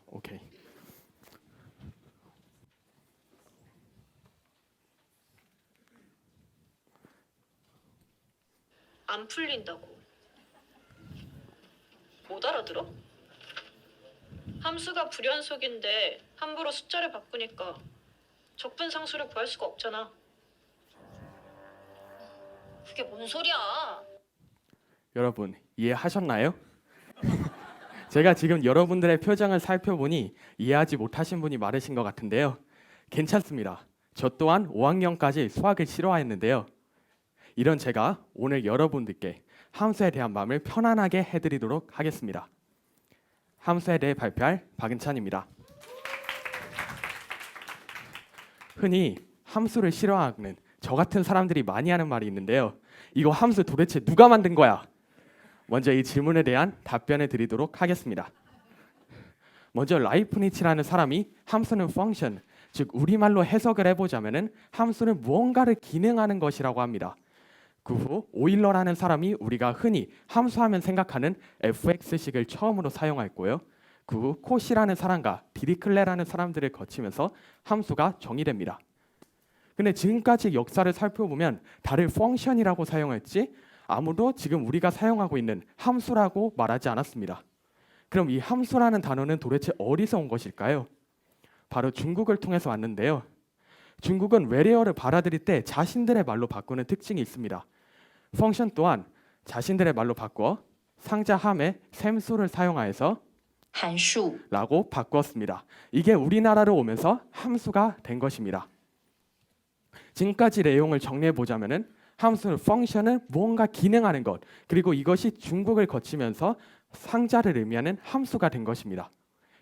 오케이. 안 풀린다고. 못 알아들어? 함수가 불연속인데 함부로 숫자를 바꾸니까 적분 상수를 구할 수가 없잖아. 그게 뭔 소리야? 여러분 이해하셨나요? 제가 지금 여러분들의 표정을 살펴보니 이해하지 못하신 분이 많으신 것 같은데요. 괜찮습니다. 저 또한 5학년까지 수학을 싫어했는데요. 이런 제가 오늘 여러분들께 함수에 대한 마음을 편안하게 해드리도록 하겠습니다. 함수에 대해 발표할 박은찬입니다. 흔히 함수를 싫어하는 저 같은 사람들이 많이 하는 말이 있는데요. 이거 함수 도대체 누가 만든 거야? 먼저 이 질문에 대한 답변을 드리도록 하겠습니다. 먼저 라이프니츠라는 사람이 함수는 펑션, 즉 우리말로 해석을 해보자면은 함수는 무언가를 기능하는 것이라고 합니다. 그 후 오일러라는 사람이 우리가 흔히 함수하면 생각하는 fx식을 처음으로 사용했고요. 그 후 코시라는 사람과 디리클레라는 사람들을 거치면서 함수가 정의됩니다. 근데 지금까지 역사를 살펴보면 다들 펑션이라고 사용했지 아무도 지금 우리가 사용하고 있는 함수라고 말하지 않았습니다. 그럼 이 함수라는 단어는 도대체 어디서 온 것일까요? 바로 중국을 통해서 왔는데요. 중국은 외래어를 받아들일 때 자신들의 말로 바꾸는 특징이 있습니다. 펑션 또한 자신들의 말로 바꿔 상자 함에 샘수를 사용하여서 함수라고 바꾸었습니다. 이게 우리나라로 오면서 함수가 된 것입니다. 지금까지 내용을 정리해 보자면은 함수는 펑션은 무언가 기능하는 것, 그리고 이것이 중국을 거치면서 상자를 의미하는 함수가 된 것입니다.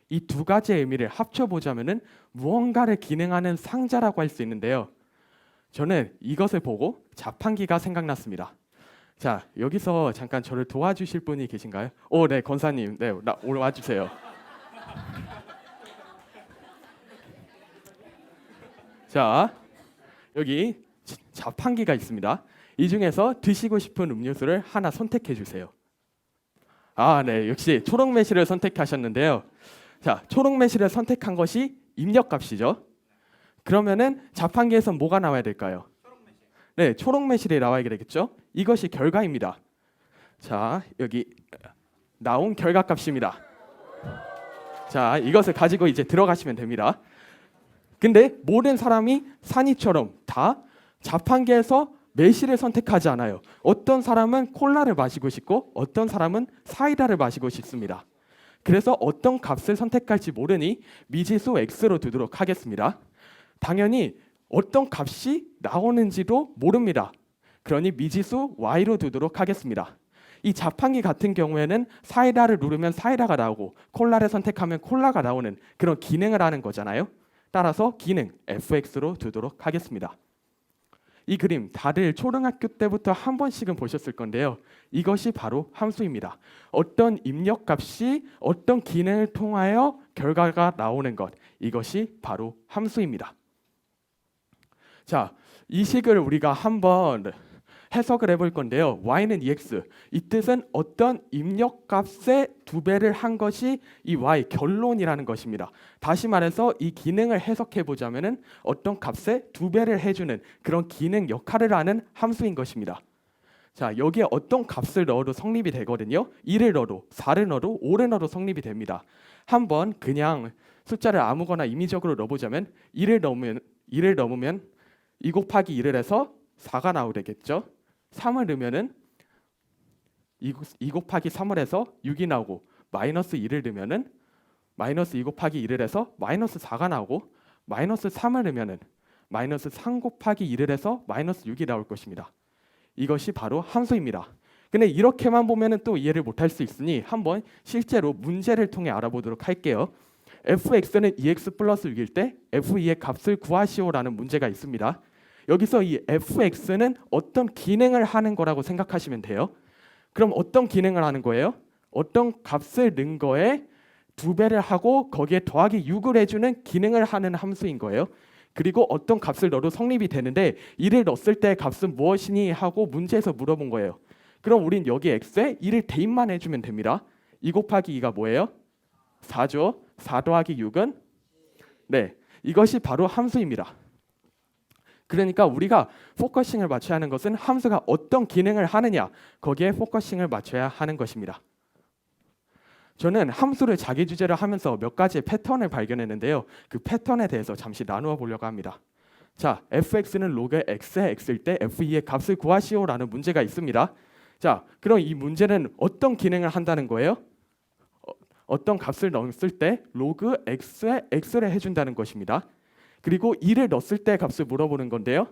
이 두 가지의 의미를 합쳐보자면은 무언가를 기능하는 상자라고 할 수 있는데요. 저는 이것을 보고 자판기가 생각났습니다. 자, 여기서 잠깐 저를 도와주실 분이 계신가요? 네, 권사님, 네, 오늘 와주세요. 자, 여기 자판기가 있습니다. 이 중에서 드시고 싶은 음료수를 하나 선택해 주세요. 네, 역시 초록 매실을 선택하셨는데요. 자, 초록 매실을 선택한 것이 입력값이죠. 그러면은 자판기에서 뭐가 나와야 될까요? 네, 초록 매실이 나와야 되겠죠. 이것이 결과입니다. 자, 여기 나온 결과값입니다. 자, 이것을 가지고 이제 들어가시면 됩니다. 근데 모든 사람이 산이처럼 다 자판기에서 매실을 선택하지 않아요. 어떤 사람은 콜라를 마시고 싶고 어떤 사람은 사이다를 마시고 싶습니다. 그래서 어떤 값을 선택할지 모르니 미지수 x로 두도록 하겠습니다. 당연히 어떤 값이 나오는지도 모릅니다. 그러니 미지수 y로 두도록 하겠습니다. 이 자판기 같은 경우에는 사이다를 누르면 사이다가 나오고 콜라를 선택하면 콜라가 나오는 그런 기능을 하는 거잖아요. 따라서 기능 fx로 두도록 하겠습니다. 이 그림 다들 초등학교 때부터 한 번씩은 보셨을 건데요. 이것이 바로 함수입니다. 어떤 입력값이 어떤 기능을 통하여 결과가 나오는 것, 이것이 바로 함수입니다. 자, 이 식을 우리가 한번 해석을 해볼 건데요. y는 ex, 이 뜻은 어떤 입력값의 2배를 한 것이 이 y 결론이라는 것입니다. 다시 말해서 이 기능을 해석해 보자면은 어떤 값에 2배를 해주는 그런 기능 역할을 하는 함수인 것입니다. 자, 여기에 어떤 값을 넣어도 성립이 되거든요. 2를 넣어도 4를 넣어도 5를 넣어도 성립이 됩니다. 한번 그냥 숫자를 아무거나 임의적으로 넣어보자면 2를 넣으면 2 곱하기 2를 해서 4가 나오겠죠. 3을 넣으면은 2 곱하기 3을 해서 6이 나오고 마이너스 2를 넣으면은 마이너스 2 곱하기 2를 해서 마이너스 4가 나오고 마이너스 3을 넣으면은 마이너스 3 곱하기 2를 해서 마이너스 6이 나올 것입니다. 이것이 바로 함수입니다. 근데 이렇게만 보면은 또 이해를 못할 수 있으니 한번 실제로 문제를 통해 알아보도록 할게요. fx는 2x 플러스 6일 때 f2의 값을 구하시오라는 문제가 있습니다. 여기서 이 fx는 어떤 기능을 하는 거라고 생각하시면 돼요. 그럼 어떤 기능을 하는 거예요? 어떤 값을 넣은 거에 2배를 하고 거기에 더하기 6을 해주는 기능을 하는 함수인 거예요. 그리고 어떤 값을 넣어도 성립이 되는데 이를 넣었을 때 값은 무엇이니 하고 문제에서 물어본 거예요. 그럼 우린 여기 x에 2를 대입만 해주면 됩니다. 2 곱하기 2가 뭐예요? 4죠. 4 더하기 6은 네, 이것이 바로 함수입니다. 그러니까 우리가 포커싱을 맞춰야 하는 것은 함수가 어떤 기능을 하느냐, 거기에 포커싱을 맞춰야 하는 것입니다. 저는 함수를 자기 주제로 하면서 몇 가지의 패턴을 발견했는데요. 그 패턴에 대해서 잠시 나누어 보려고 합니다. 자, fx는 로그 x의 x일 때 f2의 값을 구하시오라는 문제가 있습니다. 자, 그럼 이 문제는 어떤 기능을 한다는 거예요? 어떤 값을 넣었을 때 로그 x의 x를 해준다는 것입니다. 그리고 2를 넣었을 때 값을 물어보는 건데요.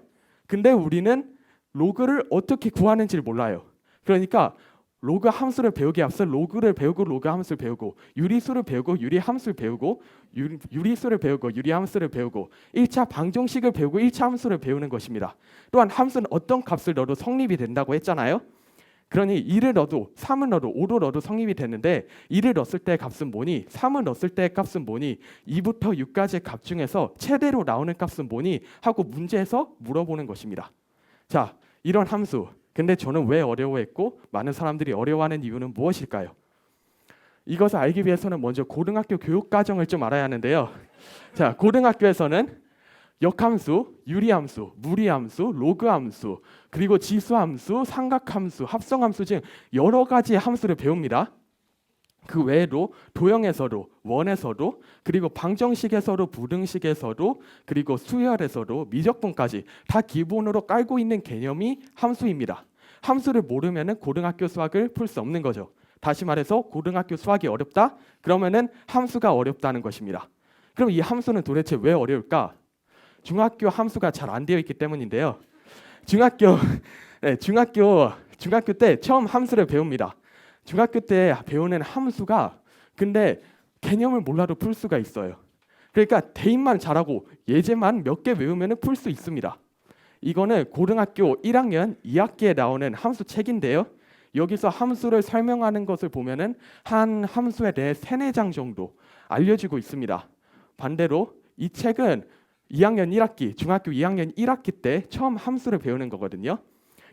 근데 우리는 로그를 어떻게 구하는지를 몰라요. 그러니까 로그 함수를 배우기 앞서 로그를 배우고 로그 함수를 배우고 유리수를 배우고 유리함수를 배우고 유리수를 배우고 유리함수를 배우고 1차 방정식을 배우고 1차 함수를 배우는 것입니다. 또한 함수는 어떤 값을 넣어도 성립이 된다고 했잖아요. 그러니 2를 넣어도 3을 넣어도 5를 넣어도 성립이 되는데 2를 넣었을 때 값은 뭐니? 3을 넣었을 때 값은 뭐니? 2부터 6까지의 값 중에서 최대로 나오는 값은 뭐니? 하고 문제에서 물어보는 것입니다. 자, 이런 함수. 근데 저는 왜 어려워했고 많은 사람들이 어려워하는 이유는 무엇일까요? 이것을 알기 위해서는 먼저 고등학교 교육 과정을 좀 알아야 하는데요. 자, 고등학교에서는 역함수, 유리함수, 무리함수, 로그함수, 그리고 지수함수, 삼각함수, 합성함수 등 여러 가지의 함수를 배웁니다. 그 외에도 도형에서도, 원에서도, 그리고 방정식에서도, 부등식에서도, 그리고 수열에서도, 미적분까지 다 기본으로 깔고 있는 개념이 함수입니다. 함수를 모르면 고등학교 수학을 풀 수 없는 거죠. 다시 말해서 고등학교 수학이 어렵다? 그러면은 함수가 어렵다는 것입니다. 그럼 이 함수는 도대체 왜 어려울까? 중학교 함수가 잘 안 되어 있기 때문인데요. 중학교 때 처음 함수를 배웁니다. 중학교 때 배우는 함수가 근데 개념을 몰라도 풀 수가 있어요. 그러니까 대입만 잘하고 예제만 몇 개 외우면 풀 수 있습니다. 이거는 고등학교 1학년 2학기에 나오는 함수 책인데요. 여기서 함수를 설명하는 것을 보면은 한 함수에 대해 3-4장 정도 알려주고 있습니다. 반대로 이 책은 2학년 1학기, 중학교 2학년 1학기 때 처음 함수를 배우는 거거든요.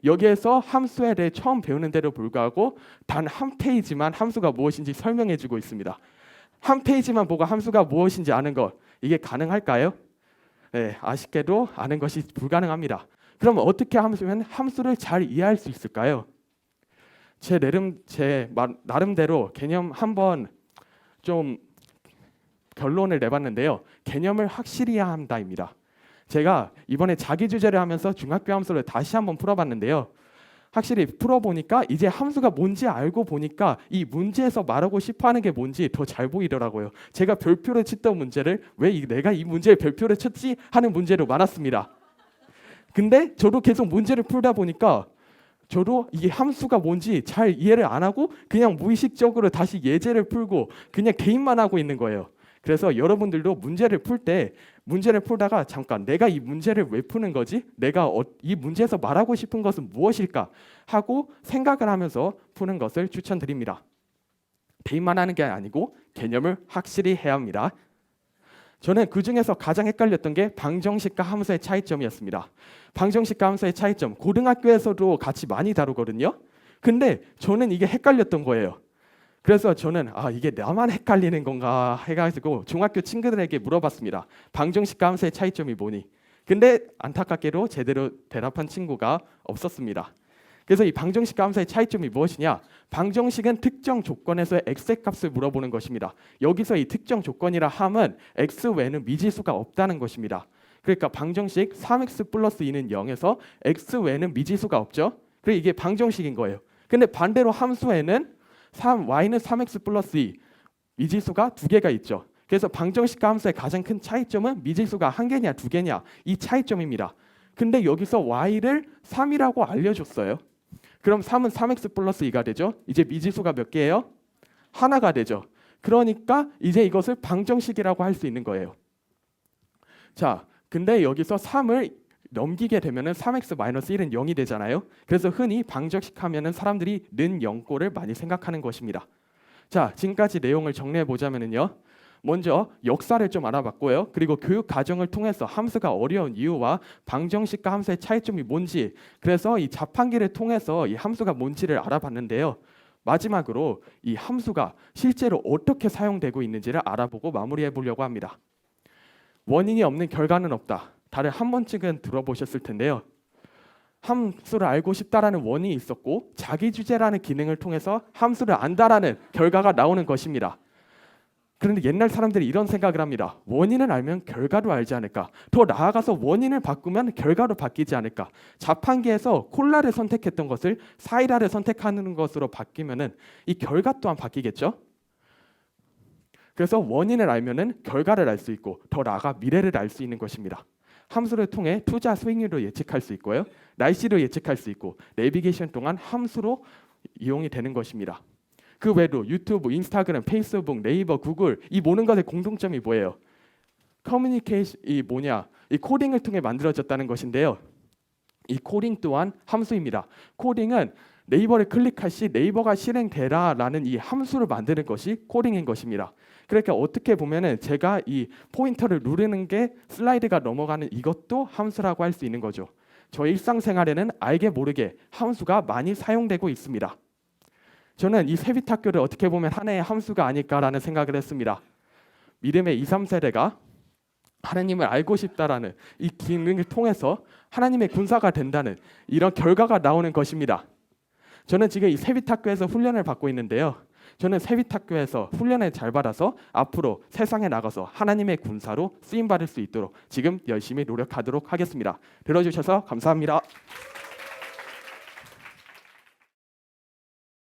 여기에서 함수에 대해 처음 배우는데도 불구하고 단 한 페이지만 함수가 무엇인지 설명해주고 있습니다. 한 페이지만 보고 함수가 무엇인지 아는 것, 이게 가능할까요? 네, 아쉽게도 아는 것이 불가능합니다. 그럼 어떻게 하면 함수를 잘 이해할 수 있을까요? 제 나름대로 개념 한번 좀 결론을 내봤는데요. 개념을 확실히 해야 한다입니다. 제가 이번에 자기 주제를 하면서 중학교 함수를 다시 한번 풀어봤는데요. 확실히 풀어보니까 이제 함수가 뭔지 알고 보니까 이 문제에서 말하고 싶어하는 게 뭔지 더 잘 보이더라고요. 제가 별표를 쳤던 문제를 왜 내가 이 문제에 별표를 쳤지 하는 문제로 많았습니다. 근데 저도 계속 문제를 풀다 보니까 저도 이 함수가 뭔지 잘 이해를 안 하고 그냥 무의식적으로 다시 예제를 풀고 그냥 개인만 하고 있는 거예요. 그래서 여러분들도 문제를 풀다가 잠깐 내가 이 문제를 왜 푸는 거지? 내가 이 문제에서 말하고 싶은 것은 무엇일까? 하고 생각을 하면서 푸는 것을 추천드립니다. 대입만 하는 게 아니고 개념을 확실히 해야 합니다. 저는 그중에서 가장 헷갈렸던 게 방정식과 함수의 차이점이었습니다. 방정식과 함수의 차이점, 고등학교에서도 같이 많이 다루거든요. 근데 저는 이게 헷갈렸던 거예요. 그래서 저는 이게 나만 헷갈리는 건가 해가지고 중학교 친구들에게 물어봤습니다. 방정식과 함수의 차이점이 뭐니? 근데 안타깝게도 제대로 대답한 친구가 없었습니다. 그래서 이 방정식과 함수의 차이점이 무엇이냐? 방정식은 특정 조건에서의 x의 값을 물어보는 것입니다. 여기서 이 특정 조건이라 함은 x 외에는 미지수가 없다는 것입니다. 그러니까 방정식 3x 플러스 2는 0에서 x 외에는 미지수가 없죠. 그리고 이게 방정식인 거예요. 근데 반대로 함수에는 y는 3x 플러스 2, 미지수가 2개가 있죠. 그래서 방정식과 함수의 가장 큰 차이점은 미지수가 1개냐 2개냐 이 차이점입니다. 근데 여기서 y를 3이라고 알려줬어요. 그럼 3은 3x 플러스 2가 되죠. 이제 미지수가 몇 개예요? 하나가 되죠. 그러니까 이제 이것을 방정식이라고 할 수 있는 거예요. 자, 근데 여기서 3을 넘기게 되면은 3x-1은 0이 되잖아요. 그래서 흔히 방정식하면은 사람들이 는 0꼴을 많이 생각하는 것입니다. 자, 지금까지 내용을 정리해 보자면은요. 먼저 역사를 좀 알아봤고요. 그리고 교육 과정을 통해서 함수가 어려운 이유와 방정식과 함수의 차이점이 뭔지, 그래서 이 자판기를 통해서 이 함수가 뭔지를 알아봤는데요. 마지막으로 이 함수가 실제로 어떻게 사용되고 있는지를 알아보고 마무리해 보려고 합니다. 원인이 없는 결과는 없다. 다들 한 번쯤은 들어보셨을 텐데요. 함수를 알고 싶다라는 원인이 있었고 자기 주제라는 기능을 통해서 함수를 안다라는 결과가 나오는 것입니다. 그런데 옛날 사람들이 이런 생각을 합니다. 원인을 알면 결과도 알지 않을까? 더 나아가서 원인을 바꾸면 결과도 바뀌지 않을까? 자판기에서 콜라를 선택했던 것을 사이다를 선택하는 것으로 바뀌면은 이 결과 또한 바뀌겠죠? 그래서 원인을 알면은 결과를 알 수 있고 더 나아가 미래를 알 수 있는 것입니다. 함수를 통해 투자 수익률도 예측할 수 있고요. 날씨도 예측할 수 있고 내비게이션 동안 함수로 이용이 되는 것입니다. 그 외에도 유튜브, 인스타그램, 페이스북, 네이버, 구글 이 모든 것의 공통점이 뭐예요? 커뮤니케이션이 뭐냐? 이 코딩을 통해 만들어졌다는 것인데요. 이 코딩 또한 함수입니다. 코딩은 네이버를 클릭할 시 네이버가 실행되라라는 이 함수를 만드는 것이 코딩인 것입니다. 그러니까 어떻게 보면은 제가 이 포인터를 누르는 게 슬라이드가 넘어가는 이것도 함수라고 할 수 있는 거죠. 저희 일상생활에는 알게 모르게 함수가 많이 사용되고 있습니다. 저는 이 세빛학교를 어떻게 보면 하나의 함수가 아닐까라는 생각을 했습니다. 믿음의 2, 3세대가 하나님을 알고 싶다라는 이 기능을 통해서 하나님의 군사가 된다는 이런 결과가 나오는 것입니다. 저는 지금 이 세빛학교에서 훈련을 받고 있는데요. 저는 세빛학교에서 훈련을 잘 받아서 앞으로 세상에 나가서 하나님의 군사로 쓰임받을 수 있도록 지금 열심히 노력하도록 하겠습니다. 들어주셔서 감사합니다.